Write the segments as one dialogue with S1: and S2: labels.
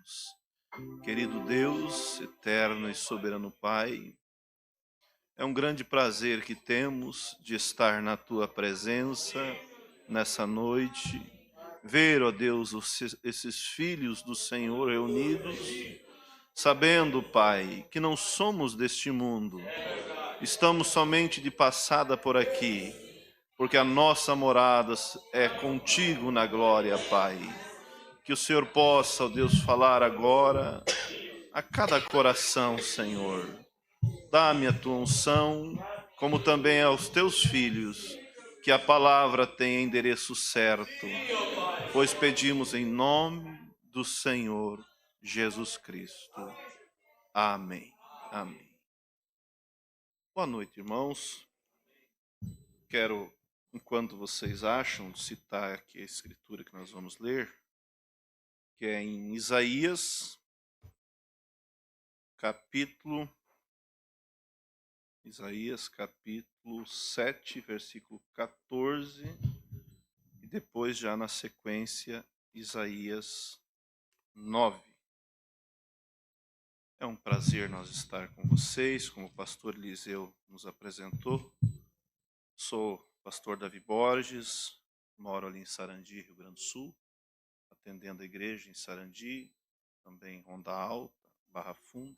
S1: oremos. Querido Deus, eterno e soberano Pai, é um grande prazer que temos de estar na Tua presença nessa noite, ver, ó Deus, esses filhos do Senhor reunidos, sabendo, Pai, que não somos deste mundo, estamos somente de passada por aqui, porque a nossa morada é contigo na glória, Pai. Que o Senhor possa, ó Deus, falar agora a cada coração, Senhor. Dá-me a tua unção, como também aos teus filhos, que a palavra tenha endereço certo, pois pedimos em nome do Senhor Jesus Cristo. Amém. Amém. Boa noite, irmãos. Quero, enquanto vocês acham, citar aqui a escritura que nós vamos ler, que é em Isaías, capítulo 7, versículo 14, e depois já na sequência, Isaías 9. É um prazer nós estar com vocês, como o pastor Eliseu nos apresentou. Sou pastor Davi Borges, moro ali em Sarandi, Rio Grande do Sul, atendendo a igreja em Sarandi, também em Ronda Alta, Barra Funda.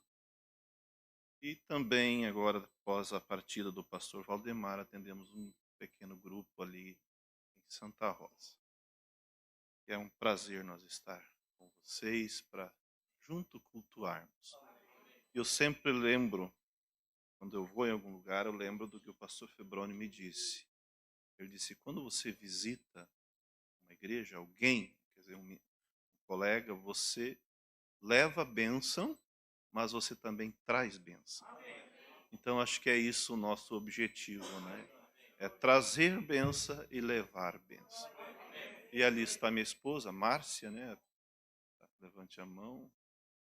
S1: E também, agora, após a partida do pastor Valdemar, atendemos um pequeno grupo ali em Santa Rosa. É um prazer nós estar com vocês para junto cultuarmos. Eu sempre lembro, quando eu vou em algum lugar, eu lembro do que o pastor Febroni me disse. Ele disse, quando você visita uma igreja, alguém, quer dizer, um colega, você leva a bênção, mas você também traz bênção. Então, acho que é isso o nosso objetivo, né? É trazer bênção e levar bênção. E ali está minha esposa, Márcia, né? Levante a mão.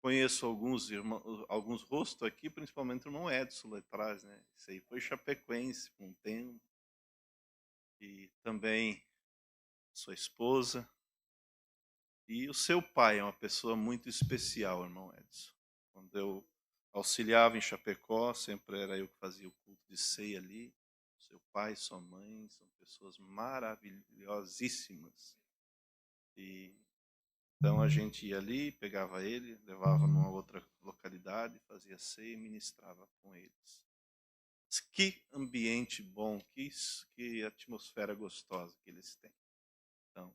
S1: Conheço alguns irmãos, alguns rostos aqui, principalmente o irmão Edson lá atrás, né? Esse aí foi chapecoense por um tempo. E também sua esposa. E o seu pai é uma pessoa muito especial, irmão Edson. Quando eu auxiliava em Chapecó, sempre era eu que fazia o culto de ceia ali. Seu pai, sua mãe, são pessoas maravilhosíssimas. E então a gente ia ali, pegava ele, levava numa outra localidade, fazia ceia e ministrava com eles. Mas que ambiente bom, que atmosfera gostosa que eles têm. Então,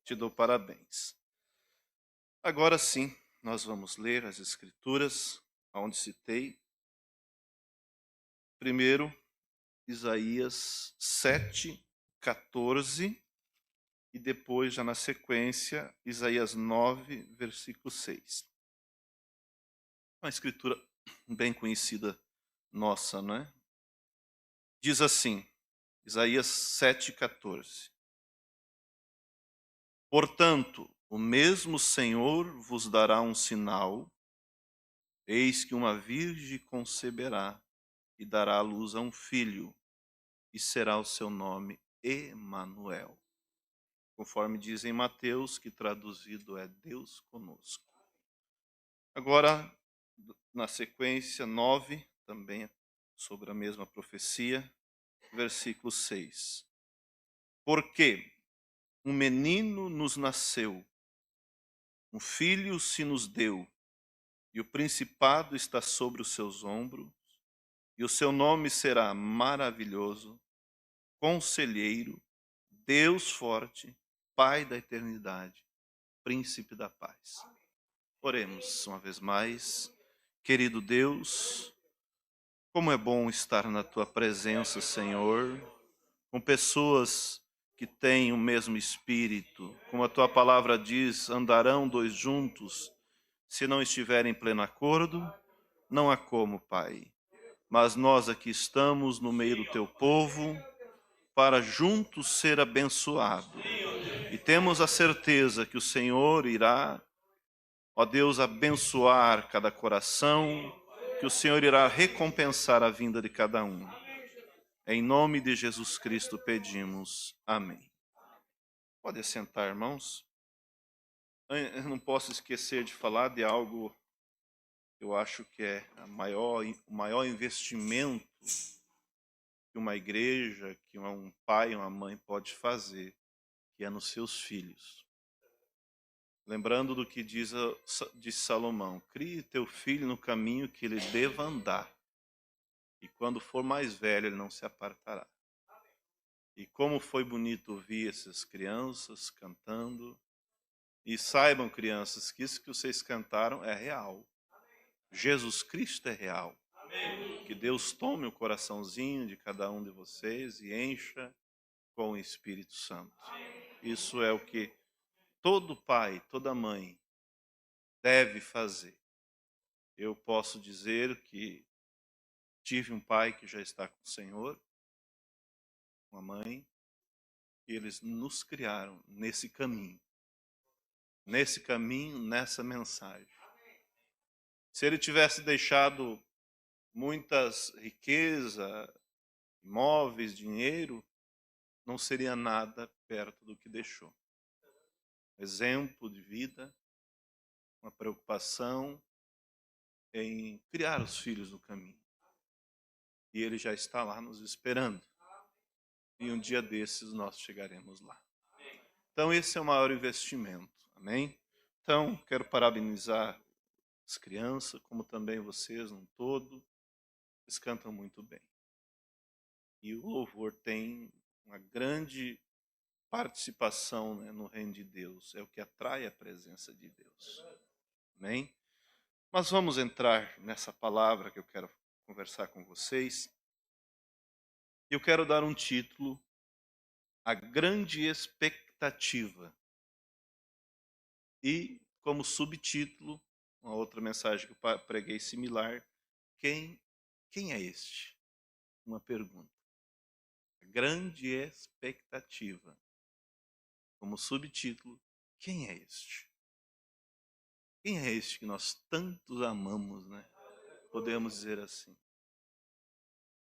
S1: te dou parabéns. Agora sim, nós vamos ler as escrituras, onde citei. Primeiro, Isaías 7, 14, e depois, já na sequência, Isaías 9, versículo 6. Uma escritura bem conhecida nossa, não é? Diz assim, Isaías 7, 14. Portanto, o mesmo Senhor vos dará um sinal, eis que uma virgem conceberá e dará à luz a um filho, e será o seu nome Emanuel. Conforme diz em Mateus, que traduzido é Deus conosco. Agora, na sequência 9, também sobre a mesma profecia, versículo 6. Porque um menino nos nasceu, um filho se nos deu, e o principado está sobre os seus ombros, e o seu nome será maravilhoso, conselheiro, Deus forte, Pai da eternidade, príncipe da paz. Oremos uma vez mais. Querido Deus, como é bom estar na tua presença, Senhor, com pessoas que têm o mesmo espírito. Como a tua palavra diz, andarão dois juntos, se não estiverem em pleno acordo, não há como, Pai. Mas nós aqui estamos no meio do teu povo para juntos ser abençoado. E temos a certeza que o Senhor irá, ó Deus, abençoar cada coração, que o Senhor irá recompensar a vinda de cada um. Em nome de Jesus Cristo pedimos. Amém. Pode sentar, irmãos. Eu não posso esquecer de falar de algo que eu acho que é o maior investimento que uma igreja, que um pai, uma mãe pode fazer, que é nos seus filhos. Lembrando do que diz Salomão: crie teu filho no caminho que ele deva andar, e quando for mais velho ele não se apartará. E como foi bonito ouvir essas crianças cantando. E saibam, crianças, que isso que vocês cantaram é real. Jesus Cristo é real. Que Deus tome o coraçãozinho de cada um de vocês e encha com o Espírito Santo. Isso é o que todo pai, toda mãe deve fazer. Eu posso dizer que tive um pai que já está com o Senhor, uma mãe, e eles nos criaram nesse caminho, nessa mensagem. Se ele tivesse deixado muitas riquezas, imóveis, dinheiro, não seria nada perto do que deixou. Exemplo de vida, uma preocupação em criar os filhos no caminho. E ele já está lá nos esperando. E um dia desses nós chegaremos lá. Então esse é o maior investimento. Amém? Então, quero parabenizar as crianças, como também vocês no todo. Eles cantam muito bem. E o louvor tem uma grande participação, né, no reino de Deus. É o que atrai a presença de Deus. Amém? Mas vamos entrar nessa palavra que eu quero conversar com vocês. Eu quero dar um título: A Grande Expectativa. E, como subtítulo, uma outra mensagem que eu preguei similar: Quem é este? Uma pergunta. A Grande Expectativa. Como subtítulo: Quem é este? Quem é este que nós tantos amamos, né? Podemos dizer assim.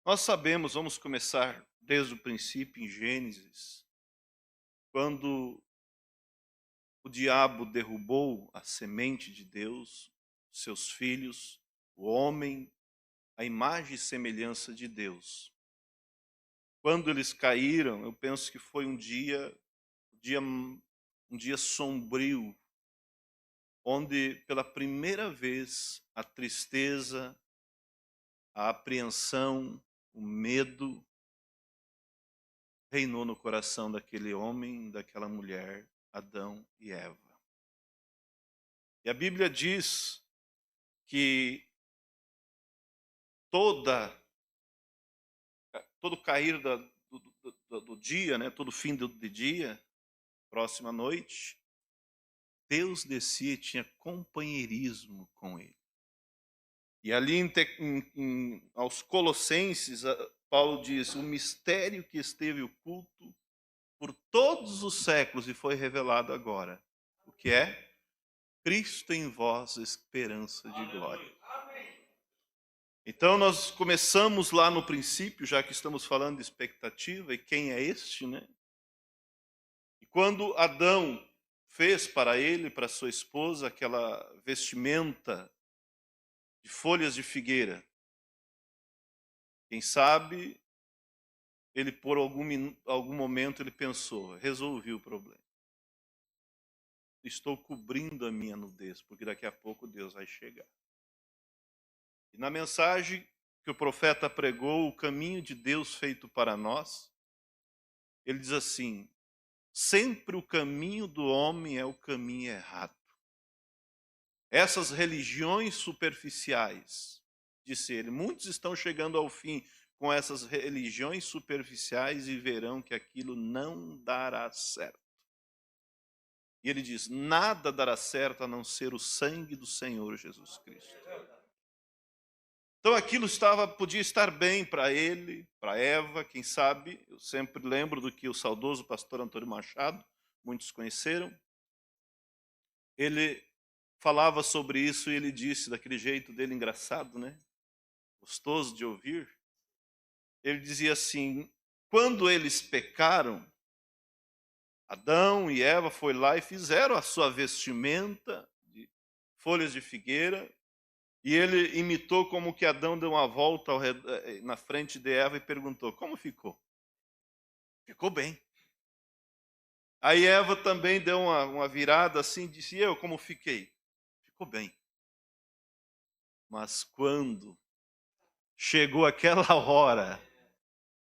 S1: Nós sabemos, vamos começar desde o princípio em Gênesis, quando o diabo derrubou a semente de Deus, seus filhos, o homem, a imagem e semelhança de Deus. Quando eles caíram, eu penso que foi um dia sombrio, onde pela primeira vez a tristeza, a apreensão, o medo reinou no coração daquele homem, daquela mulher, Adão e Eva. E a Bíblia diz que todo cair do dia, né, todo fim de dia, próxima noite, Deus descia e tinha companheirismo com ele. E ali aos Colossenses, Paulo diz: o mistério que esteve oculto por todos os séculos e foi revelado agora. O que é? Cristo em vós, esperança de glória. Então nós começamos lá no princípio, já que estamos falando de expectativa, e quem é este, né? E quando Adão fez para ele, para sua esposa, aquela vestimenta de folhas de figueira, quem sabe ele por algum momento ele pensou: resolvi o problema. Estou cobrindo a minha nudez, porque daqui a pouco Deus vai chegar. E na mensagem que o profeta pregou, o caminho de Deus feito para nós, ele diz assim: sempre o caminho do homem é o caminho errado. Essas religiões superficiais, disse ele, muitos estão chegando ao fim com essas religiões superficiais e verão que aquilo não dará certo. E ele diz: nada dará certo a não ser o sangue do Senhor Jesus Cristo. Então aquilo podia estar bem para ele, para Eva, quem sabe. Eu sempre lembro do que o saudoso pastor Antônio Machado, muitos conheceram, ele falava sobre isso e ele disse, daquele jeito dele engraçado, né? Gostoso de ouvir. Ele dizia assim: quando eles pecaram, Adão e Eva foi lá e fizeram a sua vestimenta de folhas de figueira, e ele imitou como que Adão deu uma volta na frente de Eva e perguntou: como ficou? Ficou bem. Aí Eva também deu uma virada assim e disse: eu como fiquei? Ficou bem. Mas quando chegou aquela hora,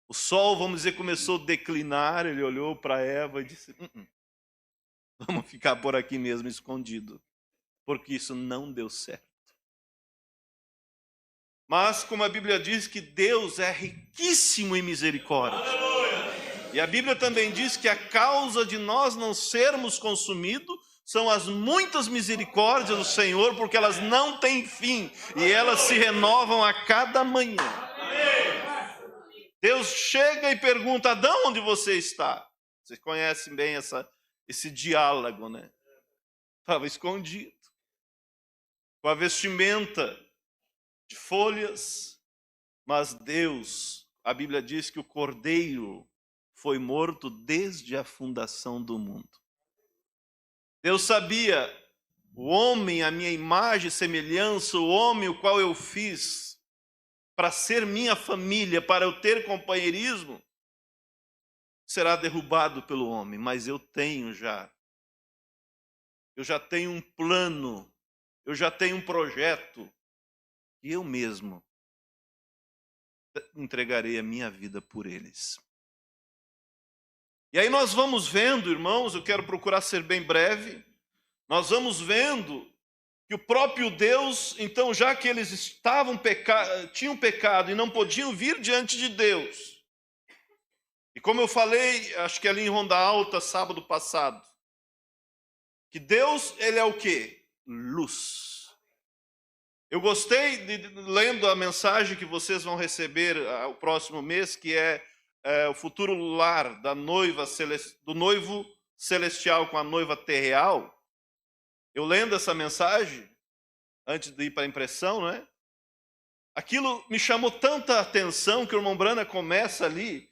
S1: o sol, vamos dizer, começou a declinar, ele olhou para Eva e disse: vamos ficar por aqui mesmo escondido, porque isso não deu certo. Mas, como a Bíblia diz, que Deus é riquíssimo em misericórdia. E a Bíblia também diz que a causa de nós não sermos consumidos são as muitas misericórdias do Senhor, porque elas não têm fim e elas se renovam a cada manhã. Deus chega e pergunta: Adão, onde você está? Vocês conhecem bem esse diálogo, né? Estava escondido, com a vestimenta de folhas, mas Deus, a Bíblia diz que o cordeiro foi morto desde a fundação do mundo. Deus sabia, o homem, a minha imagem e semelhança, o homem o qual eu fiz para ser minha família, para eu ter companheirismo, será derrubado pelo homem, mas eu já tenho um plano, eu já tenho um projeto, e eu mesmo entregarei a minha vida por eles. E aí nós vamos vendo, irmãos, eu quero procurar ser bem breve, nós vamos vendo que o próprio Deus, então, já que eles tinham pecado e não podiam vir diante de Deus, e como eu falei, acho que ali em Ronda Alta, sábado passado, que Deus, ele é o quê? Luz. Eu gostei lendo a mensagem que vocês vão receber o próximo mês, que é o futuro lar da noiva do noivo celestial com a noiva terreal. Eu lendo essa mensagem, antes de ir para a impressão, né? Aquilo me chamou tanta atenção que o irmão Brana começa ali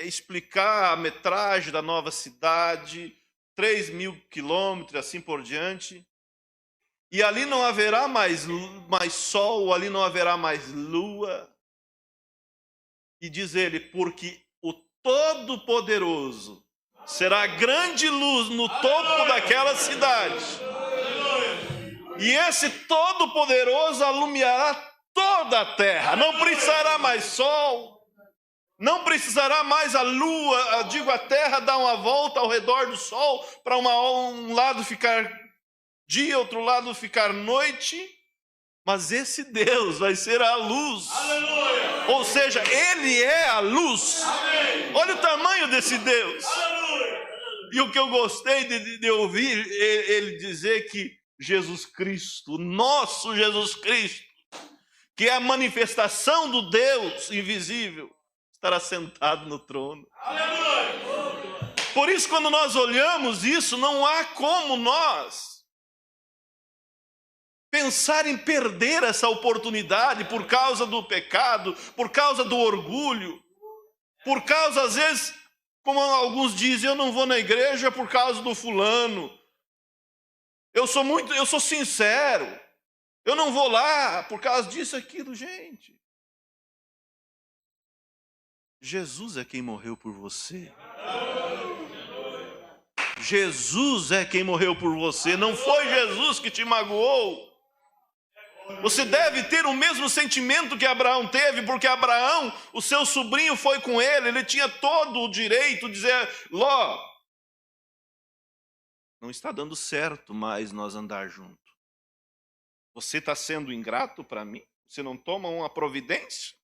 S1: explicar a metragem da nova cidade, 3.000 quilômetros, assim por diante. E ali não haverá mais sol, ali não haverá mais lua. E diz ele, porque o Todo-Poderoso será grande luz no topo daquela cidade. E esse Todo-Poderoso alumiará toda a terra. Não precisará mais sol, não precisará mais a lua, a terra dar uma volta ao redor do sol, para um lado ficar dia, outro lado ficar noite. Mas esse Deus vai ser a luz. Aleluia. Ou seja, Ele é a luz. Amém. Olha o tamanho desse Deus. Aleluia. E o que eu gostei de ouvir ele dizer que Jesus Cristo, o nosso Jesus Cristo, que é a manifestação do Deus invisível, estará sentado no trono. Aleluia. Por isso, quando nós olhamos isso, não há como nós pensar em perder essa oportunidade por causa do pecado, por causa do orgulho, por causa, às vezes, como alguns dizem, eu não vou na igreja por causa do fulano. Eu sou sincero. Eu não vou lá por causa disso, aquilo, gente. Jesus é quem morreu por você. Jesus é quem morreu por você. Não foi Jesus que te magoou. Você deve ter o mesmo sentimento que Abraão teve, porque Abraão, o seu sobrinho, foi com ele tinha todo o direito de dizer: Ló, não está dando certo mais nós andar junto. Você está sendo ingrato para mim? Você não toma uma providência?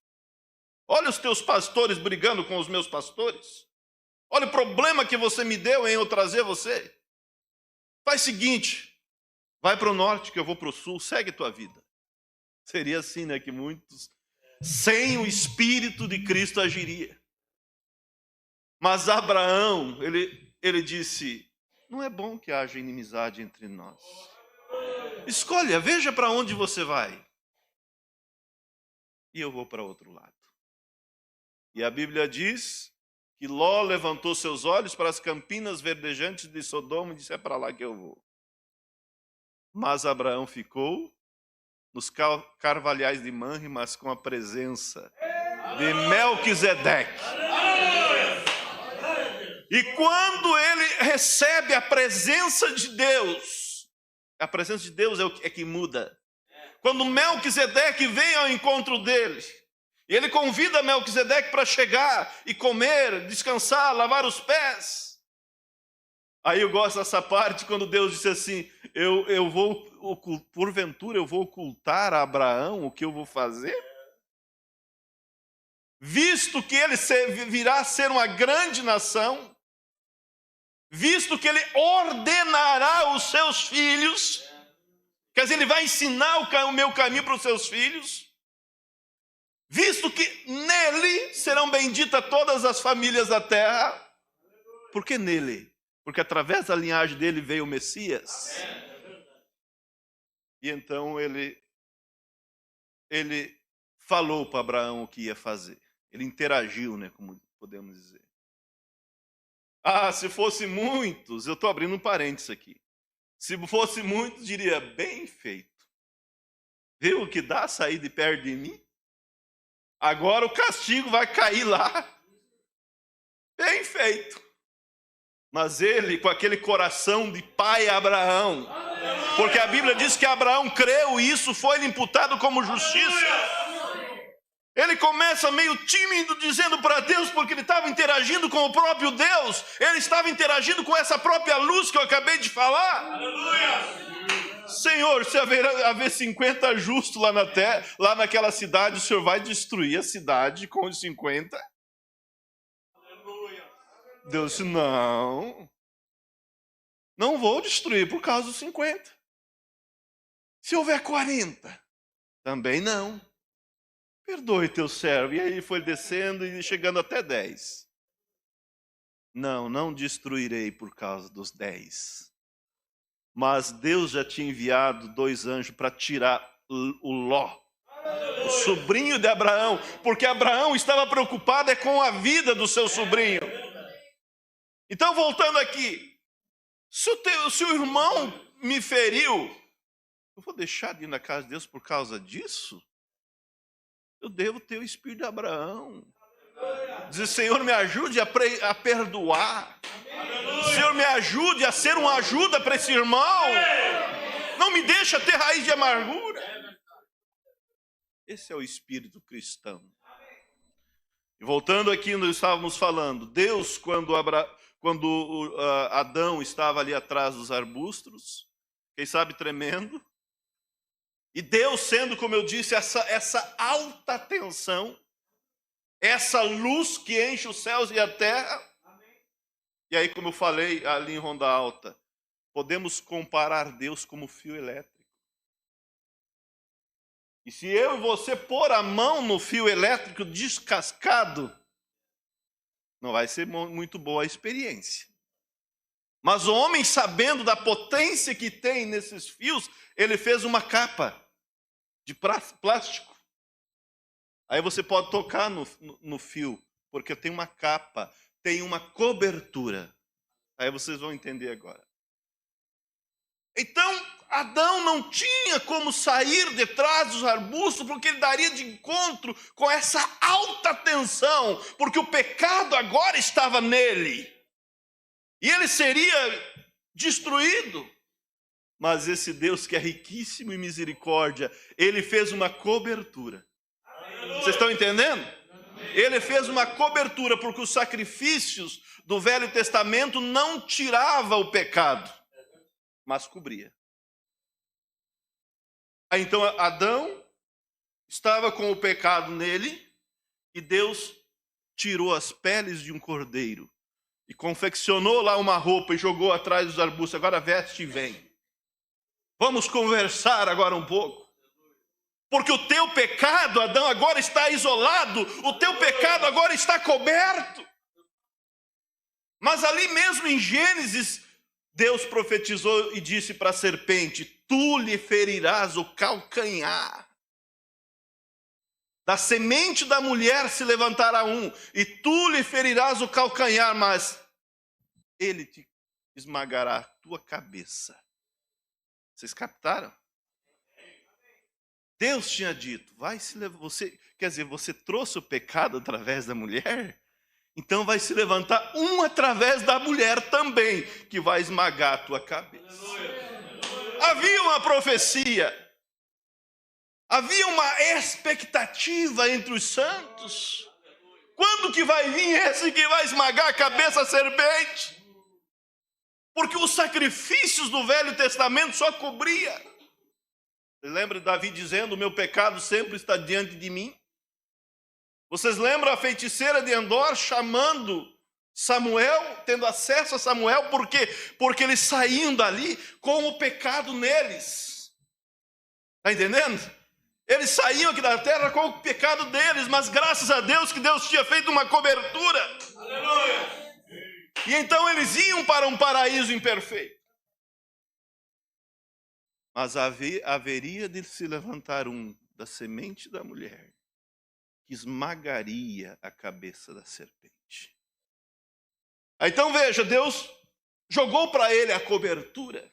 S1: Olha os teus pastores brigando com os meus pastores. Olha o problema que você me deu em eu trazer você. Faz o seguinte, vai para o norte que eu vou para o sul, segue tua vida. Seria assim, né, que muitos, sem o Espírito de Cristo, agiria. Mas Abraão, ele disse, não é bom que haja inimizade entre nós. Escolha, veja para onde você vai. E eu vou para outro lado. E a Bíblia diz que Ló levantou seus olhos para as campinas verdejantes de Sodoma e disse: é para lá que eu vou. Mas Abraão ficou nos carvalhais de Manre, mas com a presença de Melquisedeque. E quando ele recebe a presença de Deus, a presença de Deus é que muda. Quando Melquisedeque vem ao encontro dele, e ele convida Melquisedeque para chegar e comer, descansar, lavar os pés. Aí eu gosto dessa parte quando Deus disse assim: porventura eu vou ocultar a Abraão o que eu vou fazer? Visto que ele virá a ser uma grande nação, visto que ele ordenará os seus filhos, quer dizer, ele vai ensinar o meu caminho para os seus filhos, visto que nele serão benditas todas as famílias da terra. Por que nele? Porque através da linhagem dele veio o Messias. E então ele falou para Abraão o que ia fazer. Ele interagiu, né, como podemos dizer. Se fosse muitos, eu estou abrindo um parênteses aqui. Se fosse muitos, diria: bem feito. Viu o que dá sair de perto de mim? Agora o castigo vai cair lá. Bem feito. Mas ele, com aquele coração de pai Abraão, porque a Bíblia diz que Abraão creu e isso foi-lhe imputado como justiça. Ele começa meio tímido, dizendo para Deus, porque ele estava interagindo com o próprio Deus. Ele estava interagindo com essa própria luz que eu acabei de falar. Aleluia! Senhor, se haver 50 justos lá na terra, lá naquela cidade, o Senhor vai destruir a cidade com os 50? Aleluia! Deus disse: não vou destruir por causa dos 50. Se houver 40, também não. Perdoe teu servo. E aí foi descendo e chegando até 10. Não destruirei por causa dos 10. Mas Deus já tinha enviado 2 anjos para tirar o Ló, o sobrinho de Abraão, porque Abraão estava preocupado com a vida do seu sobrinho. Então, voltando aqui, se o irmão me feriu, eu vou deixar de ir na casa de Deus por causa disso? Eu devo ter o espírito de Abraão. Dizer: Senhor, me ajude a perdoar. Senhor, me ajude a ser uma ajuda para esse irmão. Não me deixa ter raiz de amargura. Esse é o espírito cristão. E voltando aqui, nós estávamos falando, Deus, quando Adão estava ali atrás dos arbustos, quem sabe tremendo, e Deus sendo, como eu disse, essa alta tensão, essa luz que enche os céus e a terra. E aí, como eu falei ali em Ronda Alta, podemos comparar Deus como fio elétrico. E se eu e você pôr a mão no fio elétrico descascado, não vai ser muito boa a experiência. Mas o homem, sabendo da potência que tem nesses fios, ele fez uma capa de plástico. Aí você pode tocar no fio, porque tem uma capa, tem uma cobertura. Aí vocês vão entender agora. Então, Adão não tinha como sair de trás dos arbustos, porque ele daria de encontro com essa alta tensão, porque o pecado agora estava nele. E ele seria destruído. Mas esse Deus que é riquíssimo em misericórdia, ele fez uma cobertura. Vocês estão entendendo? Ele fez uma cobertura, porque os sacrifícios do Velho Testamento não tiravam o pecado, mas cobria. Aí, então Adão estava com o pecado nele, e Deus tirou as peles de um cordeiro e confeccionou lá uma roupa e jogou atrás dos arbustos. Agora veste e vem. Vamos conversar agora um pouco. Porque o teu pecado, Adão, agora está isolado. O teu pecado agora está coberto. Mas ali mesmo em Gênesis, Deus profetizou e disse para a serpente: tu lhe ferirás o calcanhar Da semente da mulher se levantará um, e tu lhe ferirás o calcanhar, mas ele te esmagará a tua cabeça. Vocês captaram? Deus tinha dito, você trouxe o pecado através da mulher? Então vai se levantar um através da mulher também, que vai esmagar a tua cabeça. Havia uma profecia, havia uma expectativa entre os santos. Quando que vai vir esse que vai esmagar a cabeça da serpente? Porque os sacrifícios do Velho Testamento só cobria. Você lembra de Davi dizendo, o meu pecado sempre está diante de mim? Vocês lembram a feiticeira de Endor chamando Samuel, tendo acesso a Samuel, por quê? Porque eles saíam dali com o pecado neles. Está entendendo? Eles saíam aqui da terra com o pecado deles, mas graças a Deus que Deus tinha feito uma cobertura. Aleluia! E então eles iam para um paraíso imperfeito. Mas haveria de se levantar um da semente da mulher, que esmagaria a cabeça da serpente. Então veja, Deus jogou para ele a cobertura.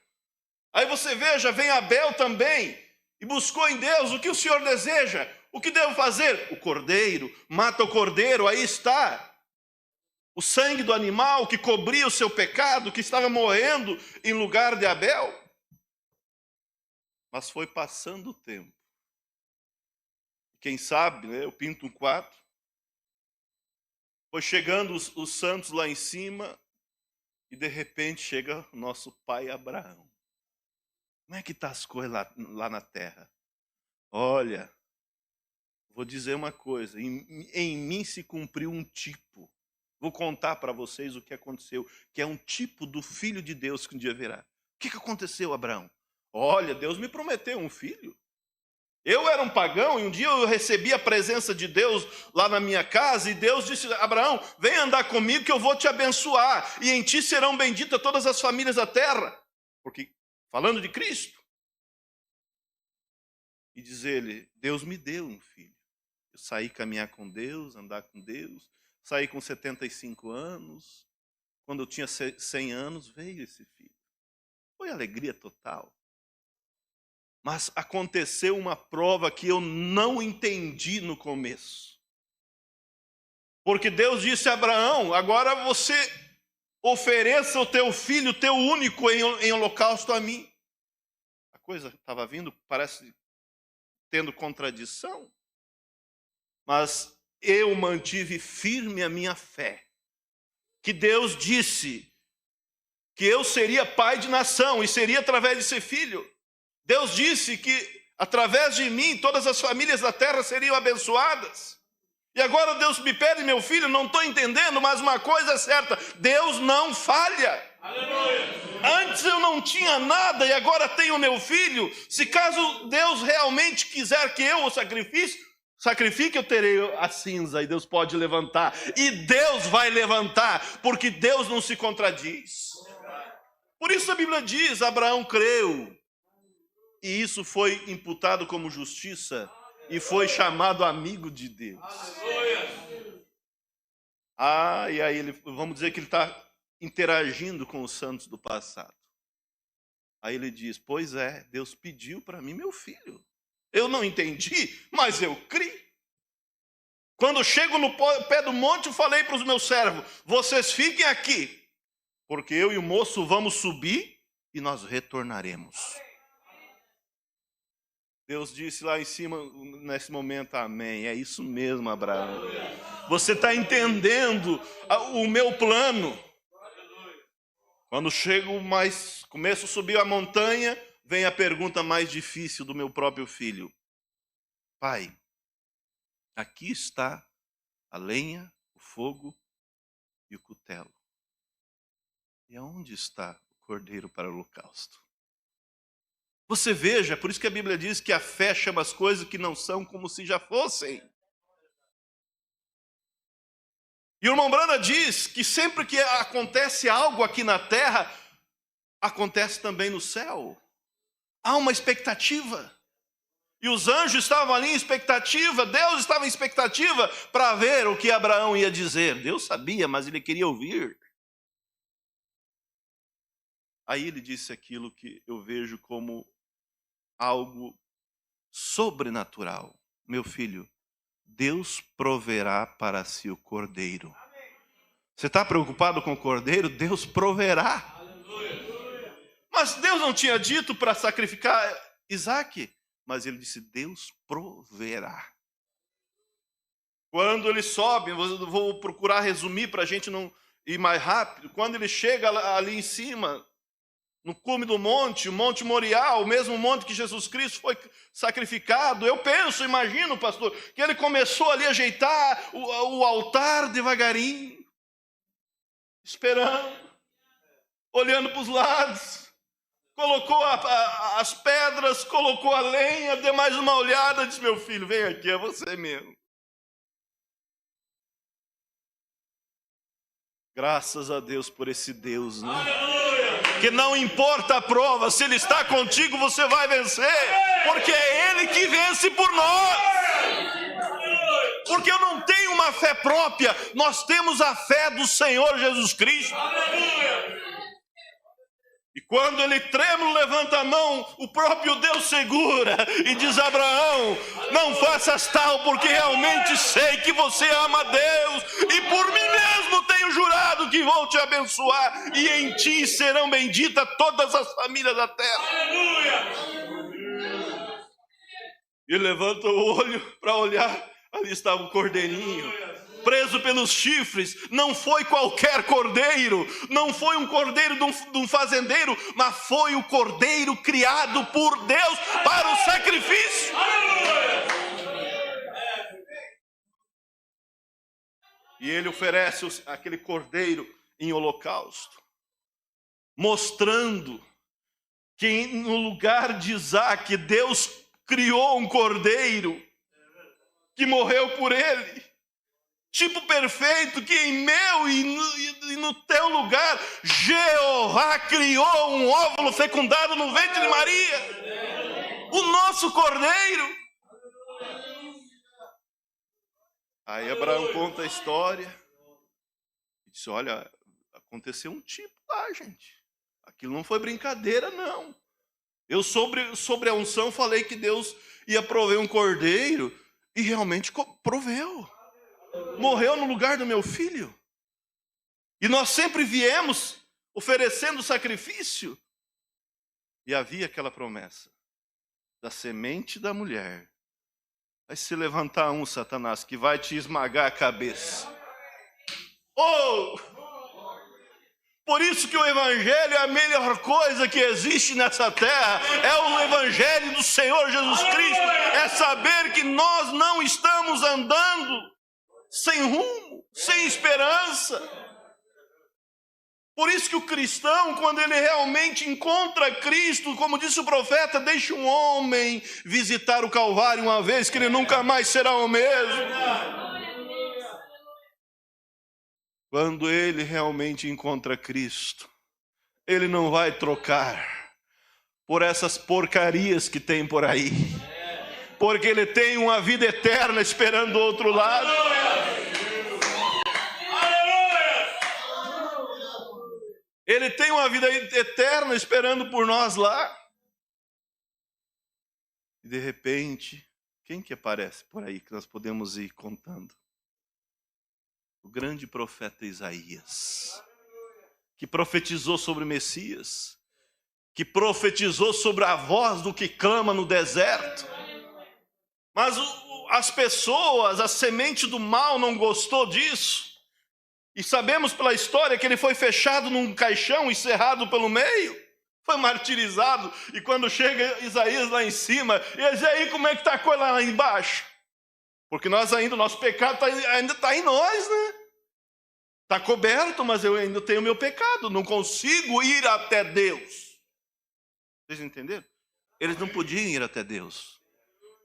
S1: Aí você veja, vem Abel também e buscou em Deus o que o Senhor deseja. O que devo fazer? O cordeiro, mata o cordeiro, aí está. O sangue do animal que cobria o seu pecado, que estava morrendo em lugar de Abel. Mas foi passando o tempo. Quem sabe, né, eu pinto um quadro. Foi chegando os santos lá em cima e de repente chega o nosso pai Abraão. Como é que estão as coisas lá na terra? Olha, vou dizer uma coisa, em mim se cumpriu um tipo. Vou contar para vocês o que aconteceu, que é um tipo do Filho de Deus que um dia virá. O que aconteceu, Abraão? Olha, Deus me prometeu um filho. Eu era um pagão e um dia eu recebi a presença de Deus lá na minha casa e Deus disse, Abraão, vem andar comigo que eu vou te abençoar e em ti serão benditas todas as famílias da terra. Porque, falando de Cristo, e diz ele, Deus me deu um filho. Eu saí caminhar com Deus, andar com Deus, saí com 75 anos, quando eu tinha 100 anos veio esse filho. Foi alegria total. Mas aconteceu uma prova que eu não entendi no começo. Porque Deus disse a Abraão, agora você ofereça o teu filho, o teu único, em holocausto a mim. A coisa estava vindo, parece tendo contradição. Mas eu mantive firme a minha fé. Que Deus disse que eu seria pai de nação e seria através desse filho. Deus disse que através de mim todas as famílias da terra seriam abençoadas. E agora Deus me pede meu filho, não estou entendendo, mas uma coisa é certa, Deus não falha. Aleluia. Antes eu não tinha nada e agora tenho meu filho. Se caso Deus realmente quiser que eu o sacrifique, eu terei a cinza e Deus pode levantar. E Deus vai levantar, porque Deus não se contradiz. Por isso a Bíblia diz, Abraão creu. E isso foi imputado como justiça e foi chamado amigo de Deus. E aí vamos dizer que ele está interagindo com os santos do passado. Aí ele diz, pois é, Deus pediu para mim meu filho. Eu não entendi, mas eu criei. Quando chego no pé do monte, eu falei para os meus servos, vocês fiquem aqui, porque eu e o moço vamos subir e nós retornaremos. Deus disse lá em cima, nesse momento, amém. É isso mesmo, Abraão. Você está entendendo o meu plano. Quando começo a subir a montanha, vem a pergunta mais difícil do meu próprio filho. Pai, aqui está a lenha, o fogo e o cutelo. E aonde está o cordeiro para o holocausto? Você veja, por isso que a Bíblia diz que a fé chama as coisas que não são como se já fossem. E o irmão Brana diz que sempre que acontece algo aqui na terra, acontece também no céu. Há uma expectativa. E os anjos estavam ali em expectativa, Deus estava em expectativa para ver o que Abraão ia dizer. Deus sabia, mas ele queria ouvir. Aí ele disse aquilo que eu vejo como algo sobrenatural. Meu filho, Deus proverá para si o cordeiro. Você está preocupado com o cordeiro? Deus proverá. Mas Deus não tinha dito para sacrificar Isaque, mas ele disse: Deus proverá. Quando ele sobe, eu vou procurar resumir para a gente não ir mais rápido. Quando ele chega ali em cima, no cume do monte, o Monte Moriá, o mesmo monte que Jesus Cristo foi sacrificado, eu penso, imagino, pastor, que ele começou ali a ajeitar o altar devagarinho, esperando, olhando para os lados, colocou as pedras, colocou a lenha, deu mais uma olhada, disse: meu filho, vem aqui, é você mesmo. Graças a Deus por esse Deus, né? Que não importa a prova, se Ele está contigo, você vai vencer, porque é Ele que vence por nós. Porque eu não tenho uma fé própria, nós temos a fé do Senhor Jesus Cristo. E quando ele trêmulo levanta a mão, o próprio Deus segura e diz: Abraão, não faças tal, porque realmente sei que você ama a Deus, e por mim mesmo tenho jurado que vou te abençoar, e em ti serão benditas todas as famílias da terra. Aleluia! E levanta o olho para olhar, ali estava o cordeirinho, preso pelos chifres. Não foi qualquer cordeiro, não foi um cordeiro de um fazendeiro, mas foi o cordeiro criado por Deus para o sacrifício. E ele oferece aquele cordeiro em holocausto, mostrando que no lugar de Isaque, Deus criou um cordeiro que morreu por ele. Tipo perfeito, que em meu e no teu lugar, Jeová criou um óvulo fecundado no ventre de Maria. O nosso cordeiro. Aí Abraão conta a história. E disse: olha, aconteceu um tipo lá, gente. Aquilo não foi brincadeira, não. Eu sobre a unção falei que Deus ia prover um cordeiro. E realmente proveu. Morreu no lugar do meu filho. E nós sempre viemos oferecendo sacrifício. E havia aquela promessa da semente da mulher. Vai se levantar um, Satanás, que vai te esmagar a cabeça. Oh! Por isso que o evangelho é a melhor coisa que existe nessa terra. É o evangelho do Senhor Jesus Cristo. É saber que nós não estamos andando sem rumo, sem esperança. Por isso que o cristão, quando ele realmente encontra Cristo, como disse o profeta, deixa um homem visitar o Calvário uma vez, que ele nunca mais será o mesmo. Quando ele realmente encontra Cristo, ele não vai trocar por essas porcarias que tem por aí, porque ele tem uma vida eterna esperando do outro lado. Ele tem uma vida eterna esperando por nós lá. E de repente, quem que aparece por aí que nós podemos ir contando? O grande profeta Isaías, que profetizou sobre o Messias, que profetizou sobre a voz do que clama no deserto. Mas as pessoas, a semente do mal não gostou disso. E sabemos pela história que ele foi fechado num caixão, encerrado pelo meio, foi martirizado. E quando chega Isaías lá em cima, ele diz: aí como é que está a coisa lá embaixo? Porque nós ainda, o nosso pecado ainda está em nós, né? Está coberto, mas eu ainda tenho o meu pecado, não consigo ir até Deus. Vocês entenderam? Eles não podiam ir até Deus.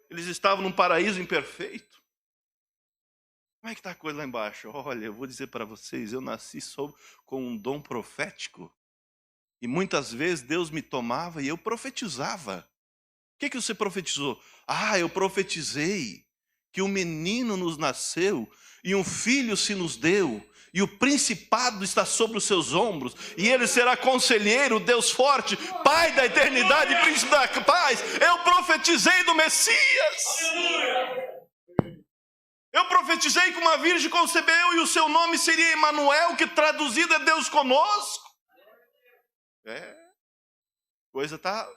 S1: Eles estavam num paraíso imperfeito. Como é que está a coisa lá embaixo? Olha, eu vou dizer para vocês, eu nasci com um dom profético. E muitas vezes Deus me tomava e eu profetizava que você profetizou? Ah, eu profetizei que um menino nos nasceu e um filho se nos deu, e o principado está sobre os seus ombros, e ele será conselheiro, Deus forte, Pai da eternidade, príncipe da paz. Eu profetizei do Messias. Eu profetizei que uma virgem concebeu e o seu nome seria Emanuel, que traduzido é Deus conosco. Coisa tá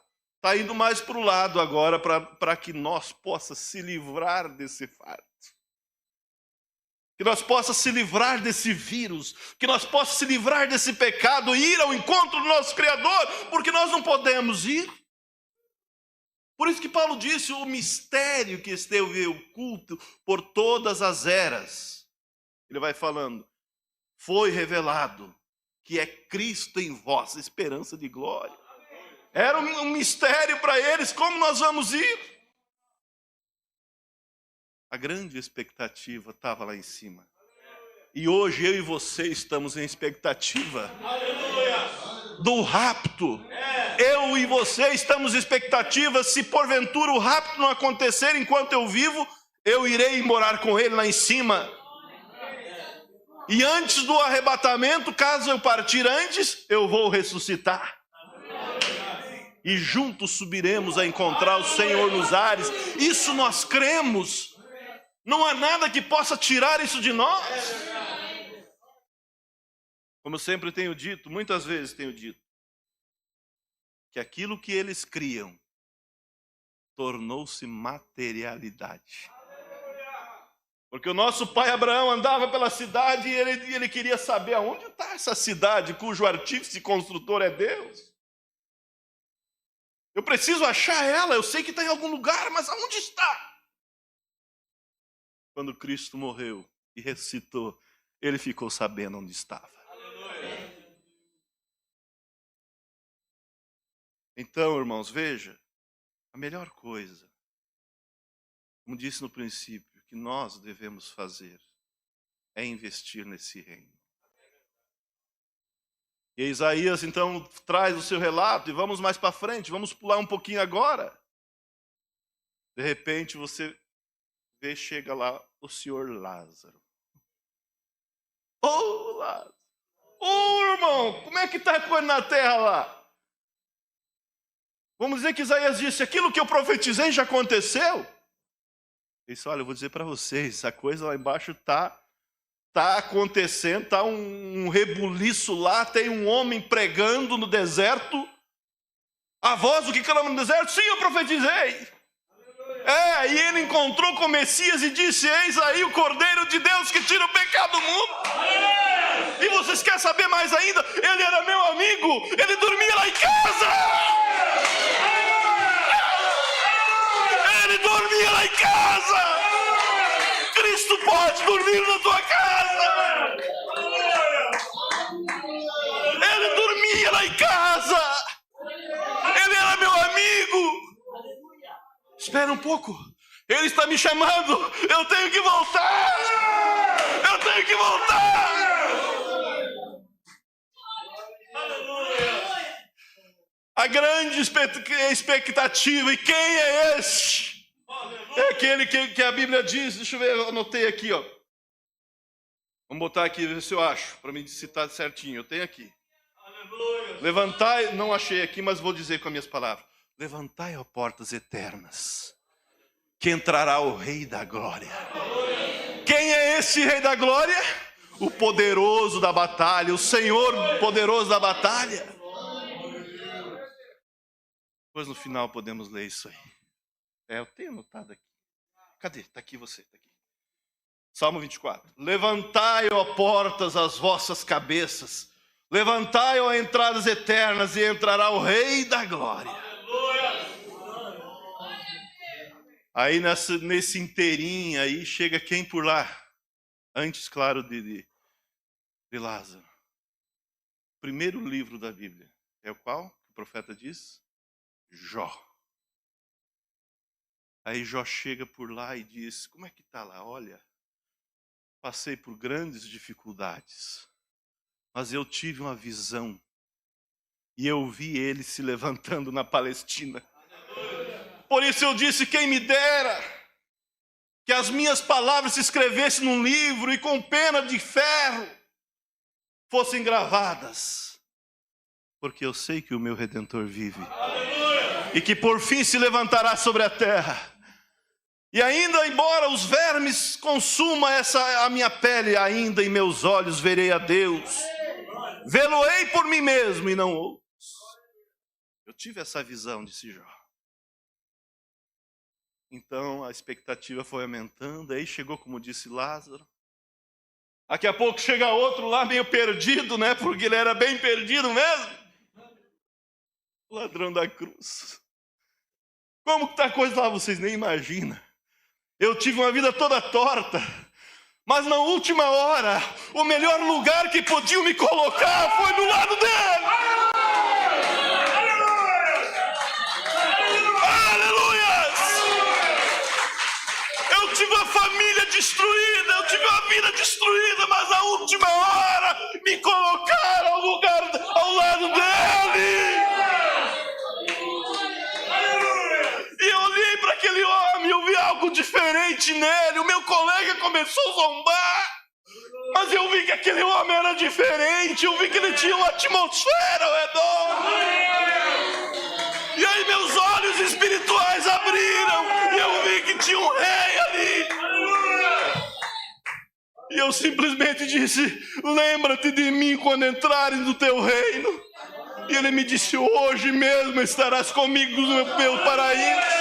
S1: indo mais para o lado agora, para que nós possa se livrar desse fardo. Que nós possa se livrar desse vírus, que nós possa se livrar desse pecado, ir ao encontro do nosso Criador, porque nós não podemos ir. Por isso que Paulo disse, o mistério que esteve oculto por todas as eras. Ele vai falando, foi revelado que é Cristo em vós, esperança de glória. Era um mistério para eles, como nós vamos ir? A grande expectativa estava lá em cima. E hoje eu e você estamos em expectativa do rapto. Eu e você estamos em expectativa, se porventura o rapto não acontecer enquanto eu vivo, eu irei morar com ele lá em cima. E antes do arrebatamento, caso eu partir antes, eu vou ressuscitar. E juntos subiremos a encontrar o Senhor nos ares. Isso nós cremos. Não há nada que possa tirar isso de nós. Como eu sempre tenho dito, muitas vezes tenho dito, que aquilo que eles criam tornou-se materialidade. Porque o nosso pai Abraão andava pela cidade e ele queria saber aonde está essa cidade cujo artífice e construtor é Deus. Eu preciso achar ela, eu sei que está em algum lugar, mas aonde está? Quando Cristo morreu e ressuscitou, ele ficou sabendo onde estava. Então, irmãos, veja, a melhor coisa, como disse no princípio, que nós devemos fazer é investir nesse reino. E Isaías, então, traz o seu relato, e vamos mais para frente, vamos pular um pouquinho agora. De repente, você vê, chega lá o senhor Lázaro. Ô, Lázaro! Ô, irmão, como é que está a coisa na terra lá? Vamos dizer que Isaías disse, aquilo que eu profetizei já aconteceu? Ele disse, olha, eu vou dizer para vocês, a coisa lá embaixo está acontecendo, está um rebuliço lá, tem um homem pregando no deserto. A voz do que clama no deserto, sim, eu profetizei. E ele encontrou com o Messias e disse, eis aí o Cordeiro de Deus que tira o pecado do mundo. E vocês querem saber mais ainda? Ele era meu amigo, ele dormia lá em casa. Ele dormia lá em casa. Cristo pode dormir na tua casa. Ele dormia lá em casa. Ele era meu amigo. Espera um pouco. Ele está me chamando. Eu tenho que voltar. Eu tenho que voltar. A grande expectativa. E quem é esse? É aquele que a Bíblia diz. Deixa eu ver, eu anotei aqui, ó. Vamos botar aqui, ver se eu acho, para me citar certinho. Eu tenho aqui. Levantai, não achei aqui, mas vou dizer com as minhas palavras. Levantai, ó portas eternas, que entrará o Rei da Glória. Quem é esse Rei da Glória? O poderoso da batalha, o Senhor poderoso da batalha. Depois no final podemos ler isso aí. Eu tenho anotado aqui. Cadê? Está aqui você, está aqui. Salmo 24. Levantai, ó portas, as vossas cabeças. Levantai, ó entradas eternas, e entrará o Rei da Glória. Aí nesse inteirinho aí chega quem por lá? Antes, claro, de Lázaro. O primeiro livro da Bíblia é o qual? O profeta diz? Jó. Aí Jó chega por lá e diz, como é que está lá? Olha, passei por grandes dificuldades, mas eu tive uma visão e eu vi ele se levantando na Palestina. Por isso eu disse, quem me dera que as minhas palavras se escrevessem num livro e com pena de ferro fossem gravadas. Porque eu sei que o meu Redentor vive. E que por fim se levantará sobre a terra. E ainda, embora os vermes consumam a minha pele, ainda em meus olhos verei a Deus. Vê-lo-ei por mim mesmo e não outros. Eu tive essa visão, disse Jó. Então a expectativa foi aumentando, aí chegou, como disse Lázaro. Daqui a pouco chega outro lá meio perdido, né? Porque ele era bem perdido mesmo. O ladrão da cruz. Como que está a coisa lá, vocês nem imaginam. Eu tive uma vida toda torta, mas na última hora, o melhor lugar que podiam me colocar foi do lado dele. Eu tive uma família destruída, eu tive uma vida destruída, mas na última hora me colocaram ao lado dele. E eu olhei para aquele homem, eu vi algo diferente nele. O meu colega começou a zombar, mas eu vi que aquele homem era diferente. Eu vi que ele tinha uma atmosfera ao redor. E aí meus olhos espirituais abriram e eu vi que tinha um rei ali. E eu simplesmente disse, lembra-te de mim quando entrares no teu reino. E ele me disse, hoje mesmo estarás comigo no meu paraíso.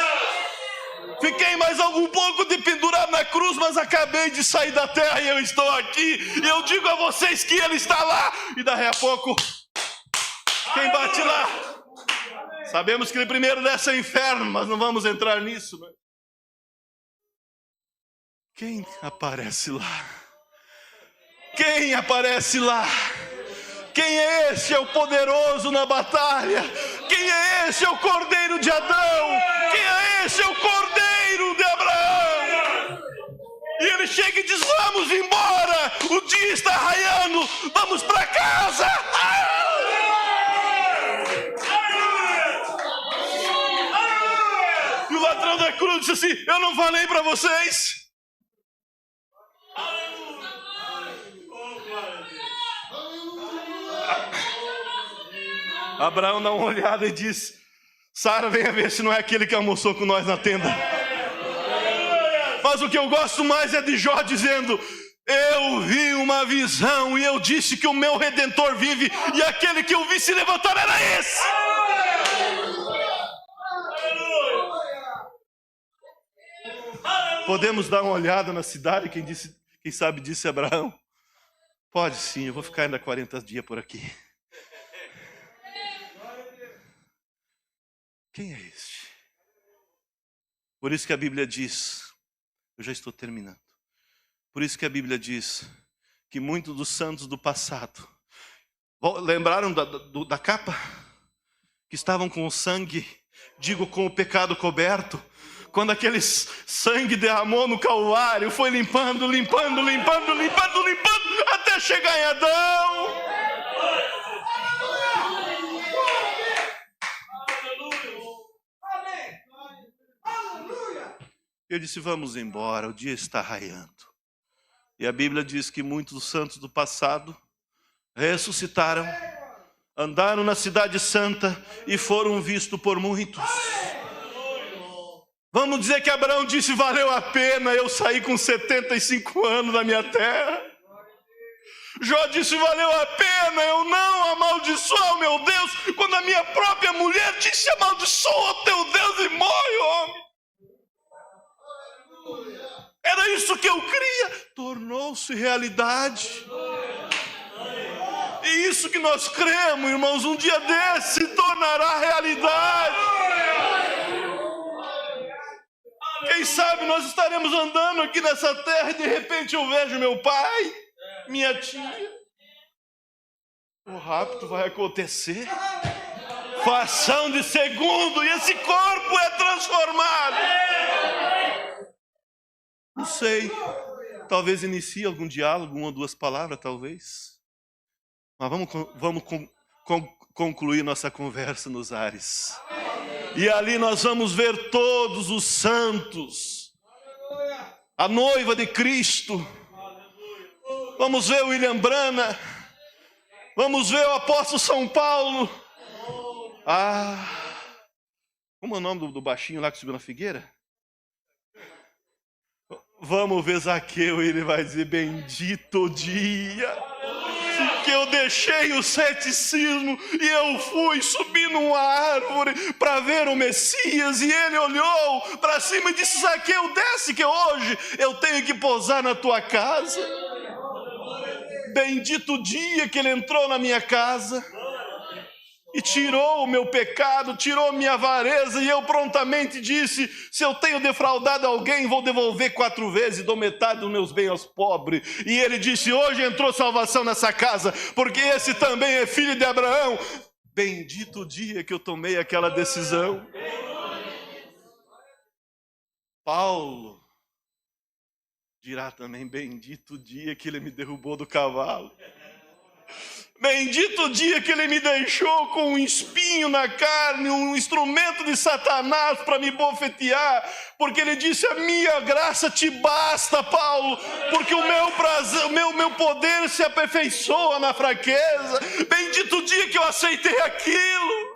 S1: Fiquei mais algum pouco de pendurado na cruz, mas acabei de sair da terra e eu estou aqui. E eu digo a vocês que ele está lá. E daqui a pouco, quem bate lá? Sabemos que ele primeiro desce ao inferno, mas não vamos entrar nisso, né? Quem aparece lá? Quem aparece lá? Quem é esse? É o poderoso na batalha. Quem é esse? É o Cordeiro de Adão. Quem é esse? É o Cordeiro de Abraão. E ele chega e diz, vamos embora. O dia está raiando. Vamos para casa. E o ladrão da cruz disse assim, eu não falei para vocês? Abraão dá uma olhada e diz, Sara, venha ver se não é aquele que almoçou com nós na tenda. Mas o que eu gosto mais é de Jó dizendo, eu vi uma visão e eu disse que o meu Redentor vive, e aquele que eu vi se levantar era esse. Podemos dar uma olhada na cidade? Quem sabe disse Abraão? Pode sim, eu vou ficar ainda 40 dias por aqui. Quem é este? Por isso que a Bíblia diz, eu já estou terminando. Por isso que a Bíblia diz que muitos dos santos do passado, lembraram da capa? Que estavam com o sangue, digo com o pecado coberto. Quando aquele sangue derramou no Calvário, foi limpando, até chegar em Adão. Eu disse, vamos embora, o dia está raiando. E a Bíblia diz que muitos dos santos do passado ressuscitaram, andaram na cidade santa e foram vistos por muitos. Vamos dizer que Abraão disse, valeu a pena eu sair com 75 anos da minha terra. Jó disse, valeu a pena eu não amaldiçoar o meu Deus, quando a minha própria mulher disse, amaldiçoa o teu Deus e morre, homem. Era isso que eu queria, tornou-se realidade. E isso que nós cremos, irmãos, um dia desse se tornará realidade. Quem sabe nós estaremos andando aqui nessa terra e de repente eu vejo meu pai, minha tia. O rapto vai acontecer. Fração de segundo e esse corpo é transformado. Não sei, talvez inicie algum diálogo, uma ou duas palavras, talvez. Mas vamos concluir nossa conversa nos ares. E ali nós vamos ver todos os santos, a noiva de Cristo. Vamos ver o William Brana, vamos ver o apóstolo São Paulo. Como é o nome do baixinho lá que subiu na figueira? Vamos ver Zaqueu, ele vai dizer: bendito o dia que eu deixei o ceticismo e eu fui subir numa árvore para ver o Messias. E ele olhou para cima e disse: Zaqueu, desce que hoje eu tenho que pousar na tua casa. Bendito o dia que ele entrou na minha casa e tirou o meu pecado, tirou a minha avareza, e eu prontamente disse: se eu tenho defraudado alguém, vou devolver 4 vezes, dou metade dos meus bens aos pobres. E ele disse: hoje entrou salvação nessa casa, porque esse também é filho de Abraão. Bendito o dia que eu tomei aquela decisão. Paulo dirá também: bendito o dia que ele me derrubou do cavalo. Bendito o dia que ele me deixou com um espinho na carne, um instrumento de Satanás para me bofetear, porque ele disse: a minha graça te basta, Paulo, porque o meu prazer, o meu poder se aperfeiçoa na fraqueza. Bendito o dia que eu aceitei aquilo.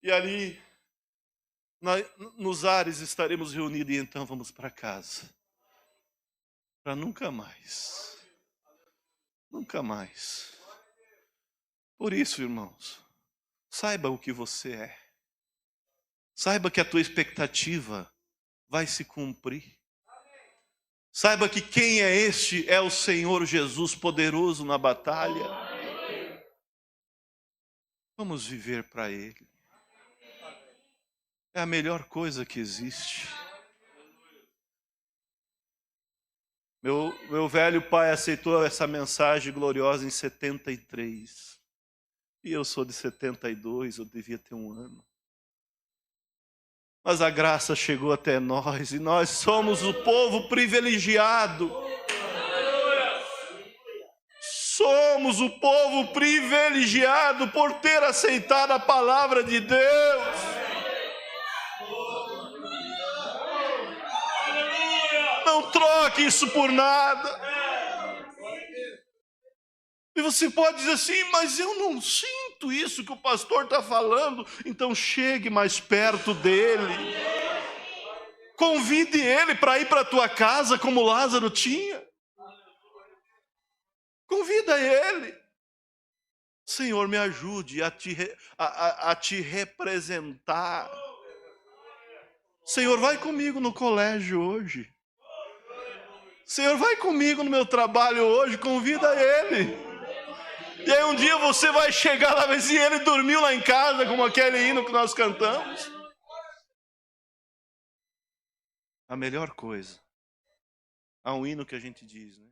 S1: E ali, nos ares estaremos reunidos, e então vamos para casa, para nunca mais. Nunca mais. Por isso, irmãos, saiba o que você é. Saiba que a tua expectativa vai se cumprir. Saiba que quem é este é o Senhor Jesus, poderoso na batalha. Vamos viver para Ele. É a melhor coisa que existe. Meu velho pai aceitou essa mensagem gloriosa em 73. E eu sou de 72, eu devia ter 1 ano. Mas a graça chegou até nós, e nós somos o povo privilegiado. Somos o povo privilegiado por ter aceitado a palavra de Deus. Não troque isso por nada. E você pode dizer assim: mas eu não sinto isso que o pastor está falando. Então chegue mais perto dele. Convide ele para ir para a tua casa, como Lázaro tinha. Convida ele. Senhor, me ajude a te representar. Senhor, vai comigo no colégio hoje. Senhor, vai comigo no meu trabalho hoje. Convida ele. E aí um dia você vai chegar lá e vai dizer: ele dormiu lá em casa, como aquele hino que nós cantamos. A melhor coisa. Há um hino que a gente diz, né?